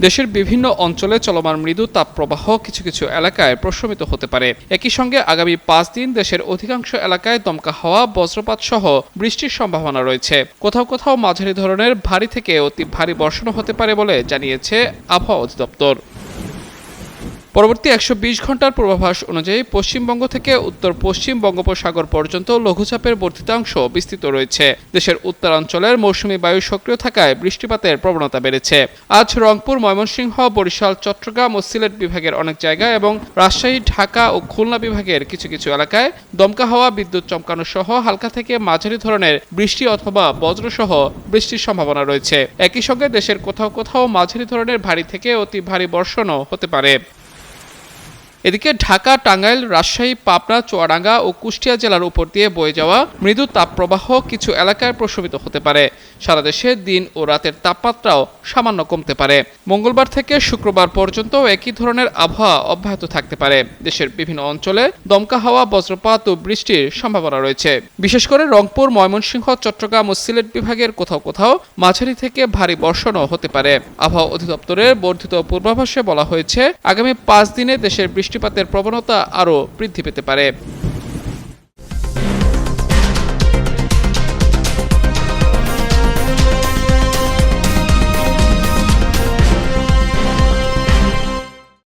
দেশের বিভিন্ন অঞ্চলে চলমান মৃদু তাপপ্রবাহ কিছু কিছু এলাকায় প্রশমিত হতে পারে। একই সঙ্গে আগামী 5 দিন দেশের অধিকাংশ এলাকায় দমকা হাওয়া, বজ্রপাত সহ বৃষ্টির সম্ভাবনা রয়েছে। কোথাও কোথাও মাঝারি ধরনের ভারী থেকে অতি ভারী বর্ষণও হতে পারে বলে জানিয়েছে আবহাওয়া অধিদপ্তর। পরবর্তী 120 ঘন্টার পূর্বাভাস অনুযায়ী পশ্চিমবঙ্গ থেকে উত্তর পশ্চিম বঙ্গোপসাগর পর্যন্ত লঘুচাপের বর্ধিতাংশ বিস্তৃত রয়েছে। দেশের উত্তরাঞ্চলের মৌসুমী বায়ু সক্রিয় থাকায় বৃষ্টিপাতের প্রবণতা বেড়েছে। আজ রংপুর, ময়মনসিংহ, বরিশাল, চট্টগ্রাম ও সিলেট বিভাগের অনেক জায়গায় এবং রাজশাহী, ঢাকা ও খুলনা বিভাগের কিছু কিছু এলাকায় দমকা হাওয়া, বিদ্যুৎ চমকানো সহ হালকা থেকে মাঝারি ধরনের বৃষ্টি অথবা বজ্রসহ বৃষ্টির সম্ভাবনা রয়েছে। একই সঙ্গে দেশের কোথাও কোথাও মাঝারি ধরনের ভারী থেকে অতি ভারী বর্ষণও হতে পারে। এদিকে ঢাকা, টাঙ্গাইল, রাজশাহী, পাবনা, চুয়াডাঙ্গা ও কুষ্টিয়া জেলার উপর দিয়ে বয়ে যাওয়া মৃদু তাপপ্রবাহ কিছু এলাকায় প্রশমিত হতে পারে। সারা দেশে দিন ও রাতের তাপমাত্রাও সামান্য কমতে পারে। মঙ্গলবার থেকে শুক্রবার পর্যন্ত একই ধরনের আবহাওয়া অব্যাহত থাকতে পারে। দেশের বিভিন্ন অঞ্চলে দমকা হাওয়া, বজ্রপাত ও বৃষ্টির সম্ভাবনা রয়েছে। বিশেষ করে রংপুর, ময়মনসিংহ, চট্টগ্রাম ও সিলেট বিভাগের কোথাও কোথাও মাঝারি থেকে ভারী বর্ষণও হতে পারে। আবহাওয়া অধিদপ্তরের বর্ধিত পূর্বাভাসে বলা হয়েছে, আগামী 5 দিনে দেশের বৃষ্টিপাতের প্রবণতা আরও বৃদ্ধি পেতে পারে।